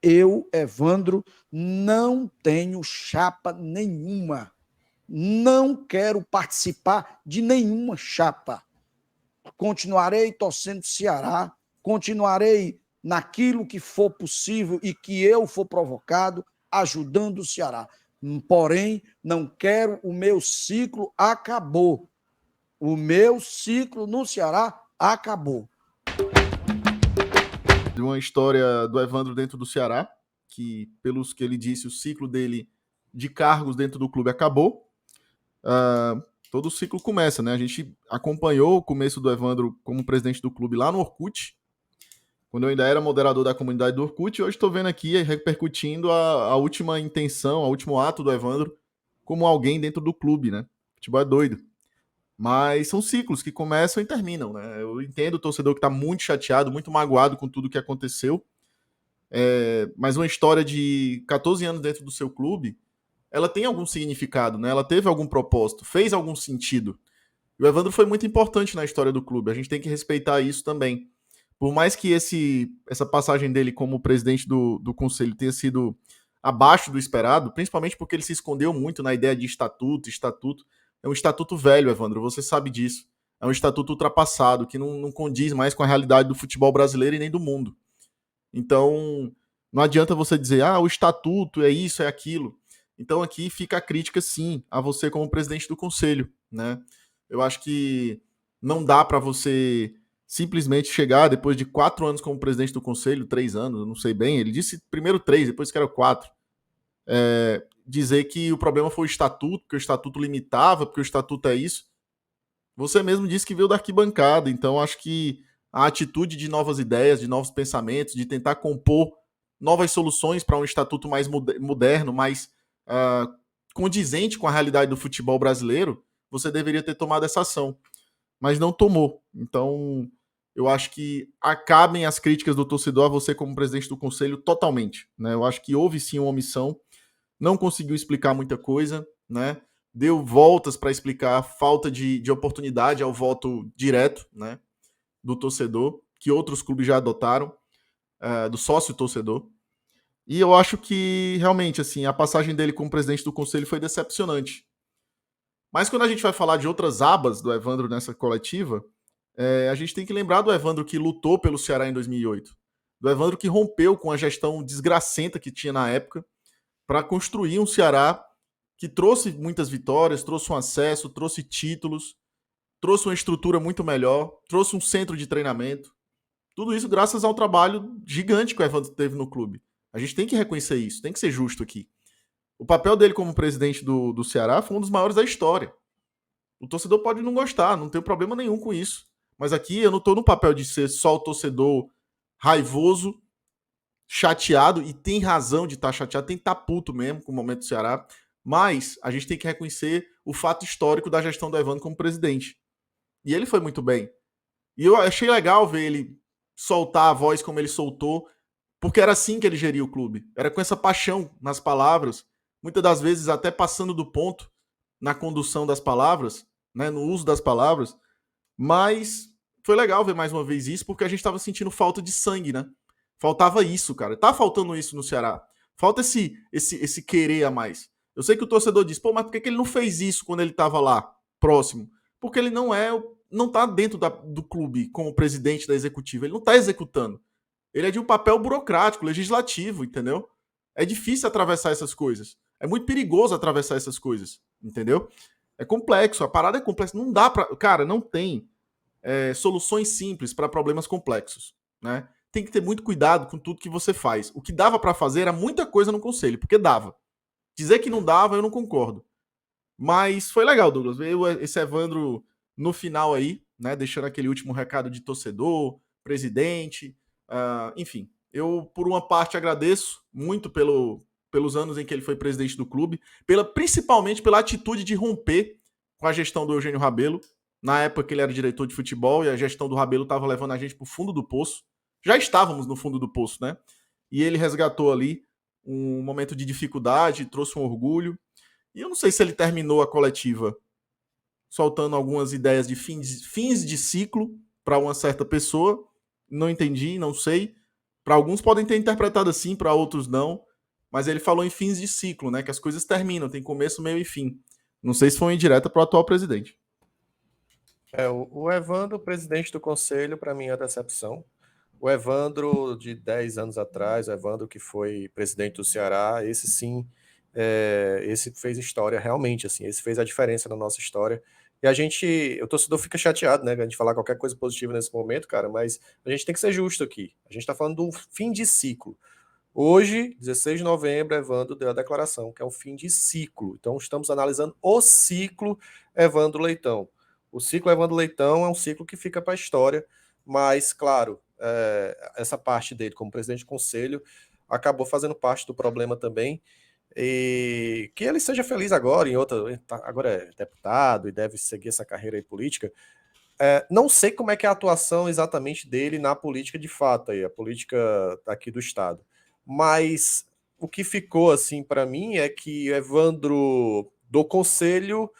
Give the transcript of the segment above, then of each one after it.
Eu, Evandro, não tenho chapa nenhuma. Não quero participar de nenhuma chapa. Continuarei torcendo Ceará, continuarei naquilo que for possível e que eu for provocado, ajudando o Ceará. Porém, não quero, o meu ciclo acabou. O meu ciclo no Ceará acabou. De uma história do Evandro dentro do Ceará, que, pelos que ele disse, o ciclo dele de cargos dentro do clube acabou. Todo o ciclo começa, né? A gente acompanhou o começo do Evandro como presidente do clube lá no Orkut, quando eu ainda era moderador da comunidade do Orkut, e hoje estou vendo aqui repercutindo a última intenção, o último ato do Evandro como alguém dentro do clube, né? Futebol é doido. Mas são ciclos que começam e terminam, né? Eu entendo o torcedor que está muito chateado, muito magoado com tudo que aconteceu, mas uma história de 14 anos dentro do seu clube, ela tem algum significado, né? Ela teve algum propósito, fez algum sentido. E o Evandro foi muito importante na história do clube, a gente tem que respeitar isso também. Por mais que essa passagem dele como presidente do conselho tenha sido abaixo do esperado, principalmente porque ele se escondeu muito na ideia de estatuto. Estatuto é um estatuto velho, Evandro, você sabe disso. É um estatuto ultrapassado, que não condiz mais com a realidade do futebol brasileiro e nem do mundo. Então, não adianta você dizer, o estatuto é isso, é aquilo. Então, aqui fica a crítica, sim, a você como presidente do conselho, né? Eu acho que não dá para você simplesmente chegar depois de 4 anos como presidente do conselho, 3 anos, eu não sei bem. Ele disse primeiro 3, depois que era 4. Dizer que o problema foi o estatuto, porque o estatuto limitava, porque o estatuto é isso. Você mesmo disse que veio da arquibancada, então acho que a atitude de novas ideias, de novos pensamentos, de tentar compor novas soluções para um estatuto mais moderno, mais uh, condizente com a realidade do futebol brasileiro, você deveria ter tomado essa ação, mas não tomou. Então, eu acho que acabem as críticas do torcedor a você como presidente do conselho totalmente, né? Eu acho que houve sim uma omissão, não conseguiu explicar muita coisa, né? Deu voltas para explicar a falta de oportunidade ao voto direto, né? Do torcedor, que outros clubes já adotaram, do sócio torcedor. E eu acho que realmente assim a passagem dele como presidente do conselho foi decepcionante. Mas quando a gente vai falar de outras abas do Evandro nessa coletiva, a gente tem que lembrar do Evandro que lutou pelo Ceará em 2008, do Evandro que rompeu com a gestão desgracenta que tinha na época para construir um Ceará que trouxe muitas vitórias, trouxe um acesso, trouxe títulos, trouxe uma estrutura muito melhor, trouxe um centro de treinamento. Tudo isso graças ao trabalho gigante que o Evandro teve no clube. A gente tem que reconhecer isso, tem que ser justo aqui. O papel dele como presidente do Ceará foi um dos maiores da história. O torcedor pode não gostar, não tem problema nenhum com isso. Mas aqui eu não estou no papel de ser só o torcedor raivoso, chateado, e tem razão de estar chateado, tem que estar puto mesmo com o momento do Ceará. Mas a gente tem que reconhecer o fato histórico da gestão do Evandro como presidente. E ele foi muito bem. E eu achei legal ver ele soltar a voz como ele soltou, porque era assim que ele geria o clube. Era com essa paixão nas palavras, muitas das vezes até passando do ponto na condução das palavras, né, no uso das palavras. Mas foi legal ver mais uma vez isso, porque a gente estava sentindo falta de sangue, né? Faltava isso, cara. Tá faltando isso no Ceará. Falta esse querer a mais. Eu sei que o torcedor diz, pô, mas por que ele não fez isso quando ele estava lá, próximo? Porque ele não tá dentro do clube como presidente da executiva. Ele não tá executando. Ele é de um papel burocrático, legislativo, entendeu? É difícil atravessar essas coisas. É muito perigoso atravessar essas coisas, entendeu? É complexo, a parada é complexa. Não dá pra. Cara, não tem soluções simples para problemas complexos, né? Tem que ter muito cuidado com tudo que você faz. O que dava para fazer era muita coisa no conselho, porque dava. Dizer que não dava, eu não concordo. Mas foi legal, Douglas. Veio esse Evandro no final aí, né? Deixando aquele último recado de torcedor, presidente, enfim. Eu, por uma parte, agradeço muito pelos anos em que ele foi presidente do clube, principalmente pela atitude de romper com a gestão do Eugênio Rabelo. Na época que ele era diretor de futebol e a gestão do Rabelo estava levando a gente para o fundo do poço. Já estávamos no fundo do poço, né? E ele resgatou ali um momento de dificuldade, trouxe um orgulho. E eu não sei se ele terminou a coletiva soltando algumas ideias de fins de ciclo para uma certa pessoa. Não entendi, não sei. Para alguns podem ter interpretado assim, para outros não, mas ele falou em fins de ciclo, né? Que as coisas terminam, tem começo, meio e fim. Não sei se foi uma indireta para o atual presidente. O Evandro, presidente do conselho, para mim é decepção. O Evandro de 10 anos atrás, o Evandro que foi presidente do Ceará, esse sim, esse fez história realmente, assim, esse fez a diferença na nossa história. E o torcedor fica chateado, né, a gente falar qualquer coisa positiva nesse momento, cara, mas a gente tem que ser justo aqui. A gente tá falando do fim de ciclo. Hoje, 16 de novembro, Evandro deu a declaração que é um fim de ciclo. Então, estamos analisando o ciclo Evandro Leitão. O ciclo Evandro Leitão é um ciclo que fica para a história, mas, claro, essa parte dele como presidente de conselho acabou fazendo parte do problema também. E que ele seja feliz agora, agora é deputado e deve seguir essa carreira aí política. Não sei como é que é a atuação exatamente dele na política de fato, aí, a política aqui do Estado. Mas o que ficou assim para mim é que o Evandro do Conselho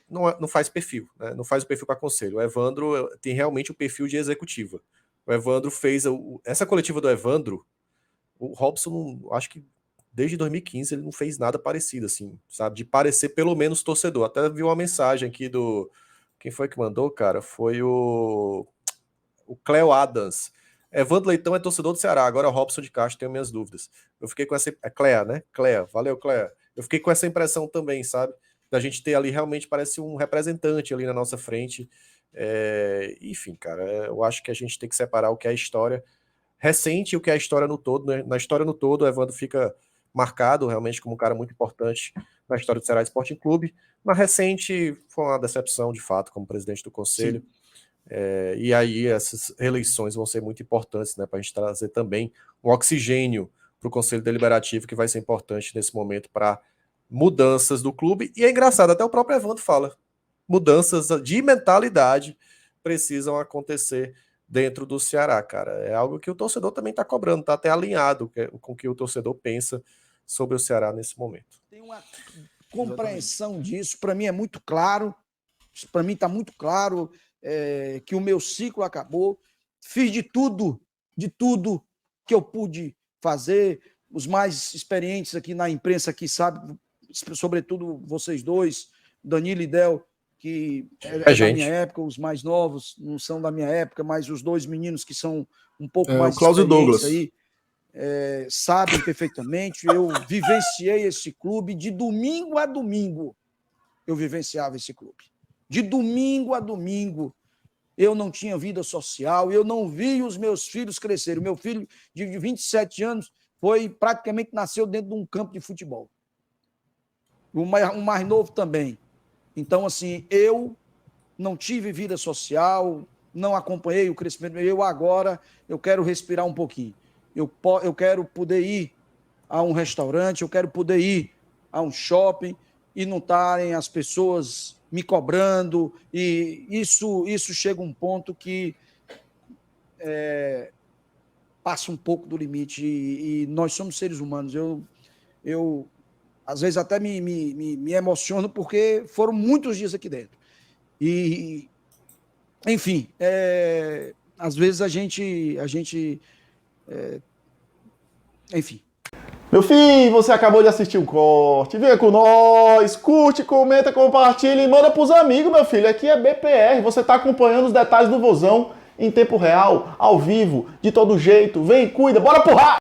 não faz perfil, né? Não faz o perfil para conselho. O Evandro tem realmente o perfil de executiva. O Evandro fez essa coletiva do Evandro, o Robson, acho que desde 2015 ele não fez nada parecido, assim, sabe? De parecer pelo menos torcedor. Até vi uma mensagem aqui quem foi que mandou, cara? Foi o Cleo Adams. Evandro Leitão é torcedor do Ceará, agora o Robson de Castro, tenho minhas dúvidas. Eu fiquei com essa... Clea, né? Clea, valeu, Clea. Eu fiquei com essa impressão também, sabe? Da gente ter ali, realmente parece um representante ali na nossa frente. Enfim, cara, eu acho que a gente tem que separar o que é a história recente e o que é a história no todo, né? Na história no todo, o Evandro fica marcado realmente como um cara muito importante na história do Ceará Sporting Clube. Na recente, foi uma decepção, de fato, como presidente do conselho. E aí essas eleições vão ser muito importantes, né, para a gente trazer também um oxigênio para o Conselho Deliberativo, que vai ser importante nesse momento para mudanças do clube. E é engraçado, até o próprio Evandro fala, mudanças de mentalidade precisam acontecer dentro do Ceará, cara. É algo que o torcedor também está cobrando, está até alinhado com o que o torcedor pensa sobre o Ceará nesse momento. Tem uma compreensão disso, para mim é muito claro, para mim está muito claro que o meu ciclo acabou, fiz de tudo que eu pude fazer, os mais experientes aqui na imprensa aqui sabem, sobretudo vocês dois, Danilo e Del, que é da minha época, os mais novos não são da minha época, mas os dois meninos que são um pouco mais experientes aí, sabem perfeitamente. Eu vivenciei esse clube de domingo a domingo. Eu vivenciava esse clube. De domingo a domingo. Eu não tinha vida social, eu não vi os meus filhos crescerem. O meu filho de 27 anos praticamente nasceu dentro de um campo de futebol. O mais novo também. Então, assim, eu não tive vida social, não acompanhei o crescimento. Eu quero respirar um pouquinho. Eu quero poder ir a um restaurante, eu quero poder ir a um shopping e não estarem as pessoas me cobrando. E isso chega a um ponto que passa um pouco do limite. E nós somos seres humanos. Eu às vezes até me emociono, porque foram muitos dias aqui dentro. E, enfim, às vezes a gente enfim. Meu filho, você acabou de assistir o corte, venha com nós, curte, comenta, compartilha e manda pros amigos, meu filho. Aqui é BPR, você tá acompanhando os detalhes do Vozão em tempo real, ao vivo, de todo jeito. Vem, cuida, bora porra!